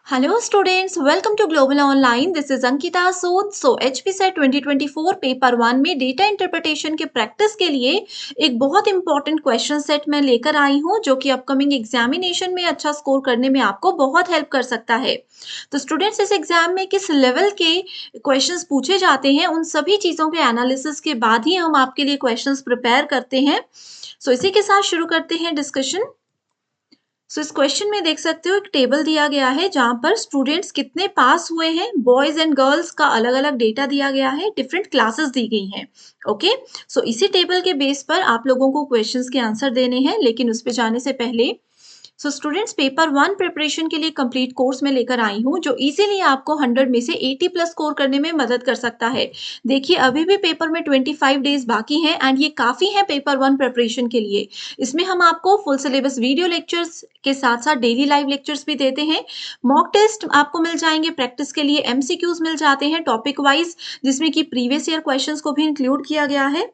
Hello students, welcome to Global Online. This is Ankita Sood. HPSET 2024 paper 1 में data interpretation के practice के लिए एक बहुत इंपॉर्टेंट क्वेश्चन सेट मैं लेकर आई हूँ जो कि अपकमिंग एग्जामिनेशन में अच्छा स्कोर करने में आपको बहुत हेल्प कर सकता है. तो स्टूडेंट्स इस एग्जाम में किस लेवल के क्वेश्चंस पूछे जाते हैं उन सभी चीज़ों के एनालिसिस के बाद ही हम आपके लिए क्वेश्चंस प्रिपेयर करते हैं. इसी के साथ शुरू करते हैं डिस्कशन. इस क्वेश्चन में देख सकते हो एक टेबल दिया गया है जहां पर स्टूडेंट्स कितने पास हुए हैं, बॉयज एंड गर्ल्स का अलग अलग डेटा दिया गया है, डिफरेंट क्लासेस दी गई हैं. ओके, इसी टेबल के बेस पर आप लोगों को क्वेश्चंस के आंसर देने हैं, लेकिन उस पर जाने से पहले स्टूडेंट्स पेपर 1 प्रिपरेशन के लिए कंप्लीट कोर्स में लेकर आई हूँ जो इजीली आपको 100 में से 80 प्लस स्कोर करने में मदद कर सकता है. देखिए अभी भी पेपर में 25 डेज बाकी हैं एंड ये काफ़ी है पेपर 1 प्रिपरेशन के लिए. इसमें हम आपको फुल सिलेबस वीडियो लेक्चर्स के साथ साथ डेली लाइव लेक्चर्स भी देते हैं. मॉक टेस्ट आपको मिल जाएंगे, प्रैक्टिस के लिए MCQs मिल जाते हैं टॉपिक वाइज जिसमें कि प्रीवियस ईयर क्वेश्चंस को भी इंक्लूड किया गया है.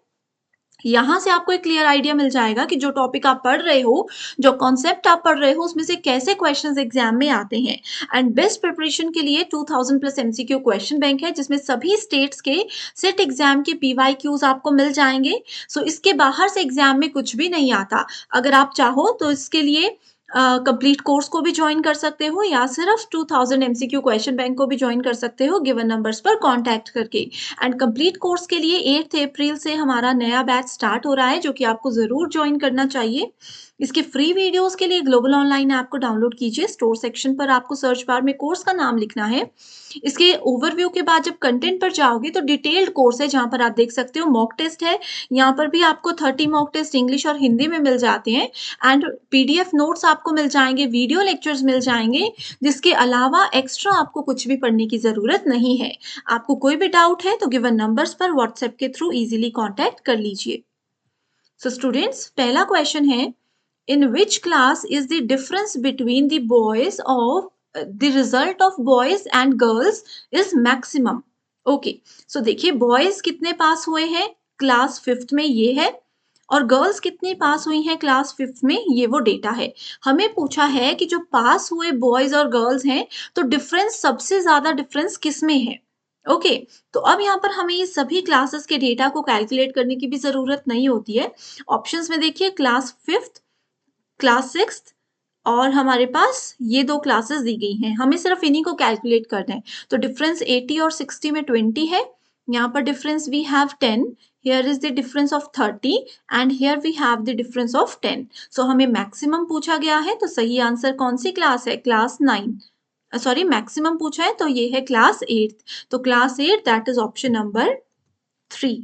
यहाँ से आपको एक क्लियर आइडिया मिल जाएगा कि जो टॉपिक आप पढ़ रहे हो, जो कॉन्सेप्ट आप पढ़ रहे हो, उसमें से कैसे क्वेश्चंस एग्जाम में आते हैं. एंड बेस्ट प्रिपरेशन के लिए 2000 प्लस MCQ क्वेश्चन बैंक है जिसमें सभी स्टेट्स के सेट एग्जाम के PYQs आपको मिल जाएंगे. इसके बाहर से एग्जाम में कुछ भी नहीं आता. अगर आप चाहो तो इसके लिए कंप्लीट कोर्स को भी ज्वाइन कर सकते हो या सिर्फ 2000 MCQ क्वेश्चन बैंक को भी ज्वाइन कर सकते हो गिवन नंबर्स पर कांटेक्ट करके. एंड कंप्लीट कोर्स के लिए 8 अप्रैल से हमारा नया बैच स्टार्ट हो रहा है जो कि आपको ज़रूर ज्वाइन करना चाहिए. इसके फ्री वीडियोस के लिए ग्लोबल ऑनलाइन ऐप को डाउनलोड कीजिए. स्टोर सेक्शन पर आपको सर्च बार में कोर्स का नाम लिखना है. इसके ओवरव्यू के बाद जब कंटेंट पर जाओगे तो डिटेल्ड कोर्स है जहां पर आप देख सकते हो मॉक टेस्ट है. यहाँ पर भी आपको 30 मॉक टेस्ट इंग्लिश और हिंदी में मिल जाते हैं एंड PDF नोट्स आपको मिल जाएंगे, वीडियो लेक्चर्स मिल जाएंगे. जिसके अलावा एक्स्ट्रा आपको कुछ भी पढ़ने की ज़रूरत नहीं है. आपको कोई भी डाउट है तो गिवन नंबर्स पर व्हाट्सएप के थ्रू इजीली कांटेक्ट कर लीजिए. स्टूडेंट्स पहला क्वेश्चन है, in which class is the difference between the boys of the result of boys and girls is maximum. Okay, देखिए बॉयज कितने पास हुए हैं क्लास 5th में ये है और गर्ल्स कितनी पास हुई हैं क्लास 5th में ये वो डेटा है. हमें पूछा है कि जो पास हुए बॉयज और गर्ल्स हैं तो डिफरेंस सबसे ज्यादा डिफरेंस किस में है. ओके, तो अब यहाँ पर हमें ये सभी क्लासेस के डेटा को कैलकुलेट करने की भी जरूरत नहीं होती है. ऑप्शंस में देखिए क्लास 5th, क्लास 6th और हमारे पास ये दो क्लासेस दी गई हैं. हमें सिर्फ इन्हीं को कैलकुलेट करना है. तो डिफरेंस 80 और 60 में 20 है. यहाँ पर difference we have 10. Here is the difference of 30 and here we have the difference of 10. हमें मैक्सिमम पूछा गया है तो सही आंसर कौन सी क्लास है? क्लास 9. सॉरी, मैक्सिमम पूछा है तो ये है क्लास 8. तो class 8 that is option number 3.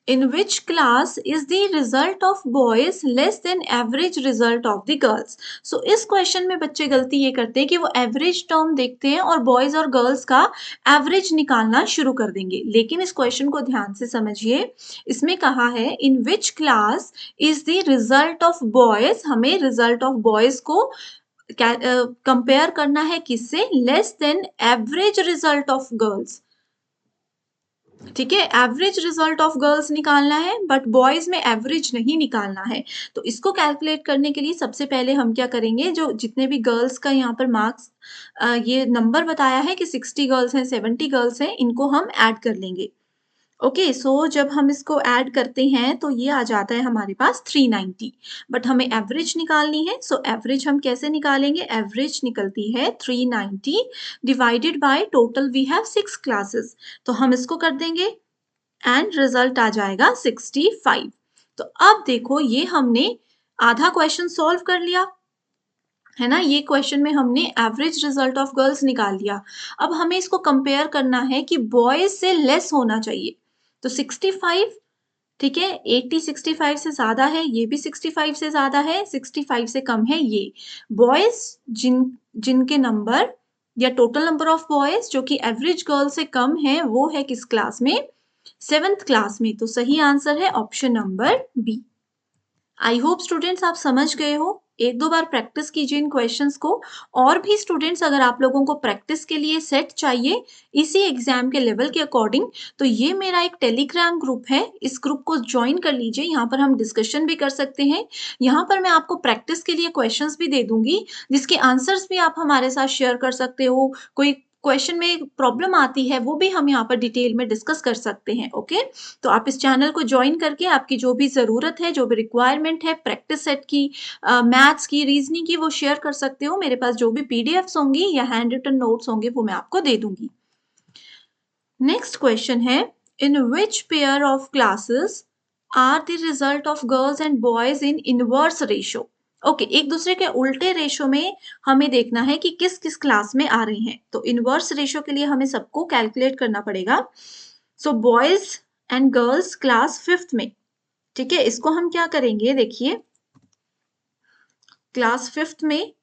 In which class is the result of boys less than average result of the girls? इस क्वेश्चन में बच्चे गलती ये करते हैं कि वो एवरेज टर्म देखते हैं और बॉयज और गर्ल्स का एवरेज निकालना शुरू कर देंगे. लेकिन इस क्वेश्चन को ध्यान से समझिए. इसमें कहा है in which class is the result of boys. हमें रिजल्ट ऑफ बॉयज को कंपेयर करना है किससे? Less than average result of girls. ठीक है, एवरेज रिजल्ट ऑफ गर्ल्स निकालना है बट बॉयज में एवरेज नहीं निकालना है. तो इसको कैलकुलेट करने के लिए सबसे पहले हम क्या करेंगे, जो जितने भी गर्ल्स का यहाँ पर मार्क्स ये नंबर बताया है कि 60 गर्ल्स हैं, 70 गर्ल्स हैं, इनको हम ऐड कर लेंगे. ओके, जब हम इसको ऐड करते हैं तो ये आ जाता है हमारे पास 390. बट हमें एवरेज निकालनी है. एवरेज हम कैसे निकालेंगे? एवरेज निकलती है 390 divided by total we have 6 classes. तो हम इसको कर देंगे एंड रिजल्ट आ जाएगा 65. तो अब देखो ये हमने आधा क्वेश्चन सॉल्व कर लिया है ना. ये क्वेश्चन में हमने एवरेज रिजल्ट ऑफ गर्ल्स निकाल लिया. अब हमें इसको कंपेयर करना है कि बॉयज से लेस होना चाहिए. तो 65, ठीक है, 80 65 से ज्यादा है, ये भी 65 से ज्यादा है, 65 से कम है ये. बॉयज जिनके नंबर या टोटल नंबर ऑफ बॉयज जो कि एवरेज गर्ल से कम है वो है किस क्लास में? 7th क्लास में. तो सही आंसर है option number B. I hope students आप समझ गए हो. 1-2 बार प्रैक्टिस कीजिए इन क्वेश्चंस को। और भी स्टूडेंट्स अगर आप लोगों को प्रैक्टिस के लिए सेट चाहिए इसी एग्जाम के लेवल के अकॉर्डिंग, तो ये मेरा एक टेलीग्राम ग्रुप है, इस ग्रुप को ज्वाइन कर लीजिए। यहाँ पर हम डिस्कशन भी कर सकते हैं। यहाँ पर मैं आपको प्रैक्टिस के लिए क्वेश्चंस भी दे दूँगी, जिसके आंसर्स भी आप हमारे साथ शेयर कर सकते हो। कोई क्वेश्चन में प्रॉब्लम आती है, वो भी हम यहाँ पर डिटेल में डिस्कस कर सकते हैं, ओके? तो आप इस चैनल को जॉइन करके आपकी जो भी ज़रूरत है, जो भी रिक्वायरमेंट है प्रैक्टिस सेट की, मैथ्स की, रीज़निंग की, वो शेयर कर सकते हो। मेरे पास जो भी पीडीएफ्स होंगी या हैंड रिटन नोट्स होंगे, वो मैं आपको दे दूँगी। नेक्स्ट क्वेश्चन है, in which pair of classes are the result of girls and boys in inverse ratio? Okay, एक दूसरे के उल्टे रेशो में हमें देखना है कि किस किस क्लास में आ रहे हैं। तो इनवर्स रेशो के लिए हमें सबको कैलकुलेट करना पड़ेगा। So boys and girls class 5th में, ठीक है, इसको हम क्या करेंगे, देखिए क्लास 5th में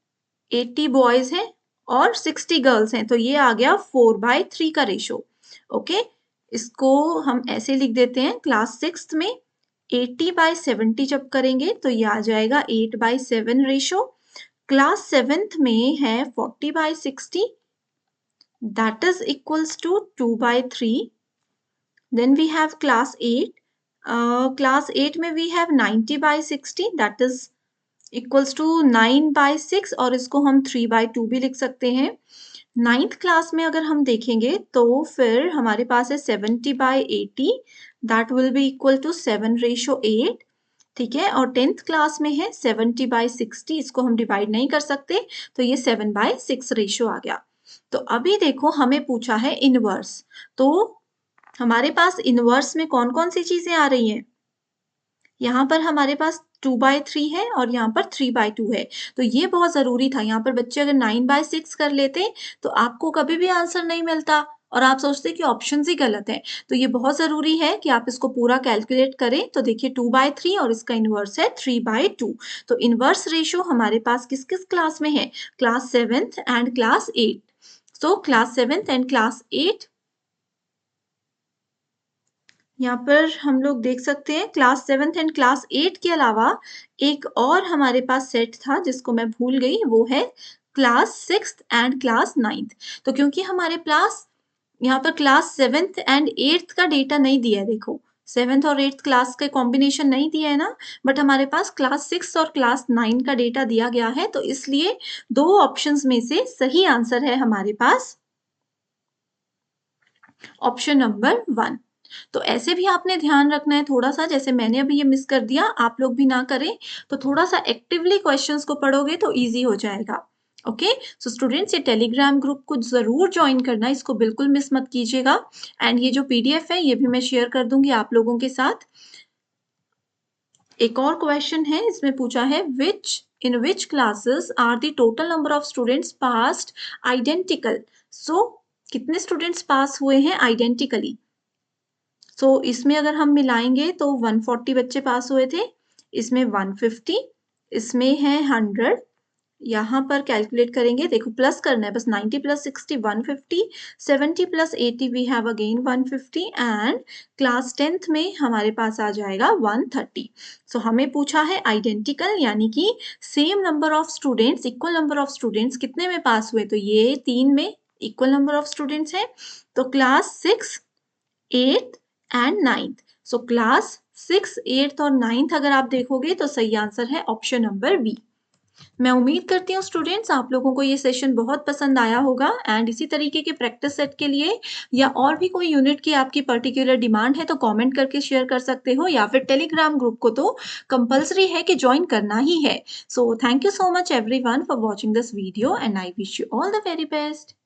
80 बॉयज हैं और 60 गर्ल्स हैं, तो ये आ गया 4/3 का रेशो। ओके, इसको हम ऐसे लिख देते हैं, क्लास 6th में 80/70 जब करेंगे तो ये आ जाएगा 8/7 रेशो। क्लास 7th में है 40/60, that is equals to 2/3. Then we have class 8. Class 8 में we have 90/60, that is equals to 9/6, और इसको हम 3/2 भी लिख सकते हैं। 9th क्लास में अगर हम देखेंगे तो फिर हमारे पास है 70/80, that will be equal to 7/8, ठीक है। और 10th क्लास में है 70/60, इसको हम डिवाइड नहीं कर सकते, तो ये 7/6 रेशो आ गया। तो अभी देखो हमें पूछा है इनवर्स, तो हमारे पास इनवर्स में कौन कौन सी चीजें आ रही हैं? यहाँ पर हमारे पास 2/3 है और यहाँ पर 3/2 है, तो ये बहुत ज़रूरी था। यहाँ पर बच्चे अगर 9/6 कर लेते तो आपको कभी भी आंसर नहीं मिलता और आप सोचते कि ऑप्शंस ही गलत हैं। तो ये बहुत ज़रूरी है कि आप इसको पूरा कैलकुलेट करें। तो देखिए 2/3 और इसका इन्वर्स है 3/2। तो इन्वर्स रेशियो हमारे पास किस-किस क्लास में है? Class 7th and class 8। So class 7th and class 8, यहाँ पर हम लोग देख सकते हैं क्लास 7th एंड क्लास 8 के अलावा एक और हमारे पास सेट था जिसको मैं भूल गई, वो है class 6th and class 9th। तो क्योंकि हमारे पास यहाँ पर क्लास 7th एंड 8th का डेटा नहीं दिया है, देखो 7th और 8th क्लास का कॉम्बिनेशन नहीं दिया है ना, बट हमारे पास क्लास 6 और क्लास 9 का डेटा दिया गया है, तो इसलिए दो ऑप्शंस में से सही आंसर है हमारे पास ऑप्शन नंबर 1। तो ऐसे भी आपने ध्यान रखना है थोड़ा-सा, जैसे मैंने अभी ये मिस कर दिया, आप लोग भी ना करें। तो थोड़ा-सा एक्टिवली क्वेश्चंस को पढ़ोगे तो ईज़ी हो जाएगा। ओके? सो स्टूडेंट्स, ये टेलीग्राम ग्रुप को ज़रूर जॉइन करना, इसको बिल्कुल मिस मत कीजिएगा। एंड ये जो पीडीएफ है, ये भी मैं शेयर कर दूँगी आप लोगों के साथ। एक और क्वेश्चन है, इसमें पूछा है in which classes are the total number of students passed identical? So कितने स्टूडेंट्स पास हुए हैं आइडेंटिकली? सो इसमें अगर हम मिलाएंगे तो 140 बच्चे पास हुए थे, इसमें 150, इसमें है 100। यहाँ पर कैलकुलेट करेंगे, देखो प्लस करना है बस, 90 + 60 150, 70 + 80 we have again 150, and class 10th में हमारे पास आ जाएगा 130। सो हमें पूछा है आइडेंटिकल, यानी कि same number of students, equal number of students कितने में पास हुए? तो ये 3 में इक्वल नंबर ऑफ स्टूडेंट्स हैं। तो class 6, 8th and 9th। So class 6, 8th और 9th अगर आप देखोगे तो सही आंसर है ऑप्शन नंबर बी। मैं उम्मीद करती हूँ स्टूडेंट्स आप लोगों को ये सेशन बहुत पसंद आया होगा, एंड इसी तरीके के प्रैक्टिस सेट के लिए या और भी कोई यूनिट की आपकी पर्टिकुलर डिमांड है तो कमेंट करके शेयर कर सकते हो, या फिर टेलीग्राम ग्रुप को तो कंपल्सरी है कि ज्वाइन करना ही है। So thank you so much everyone for watching this video, and I wish you all the very best.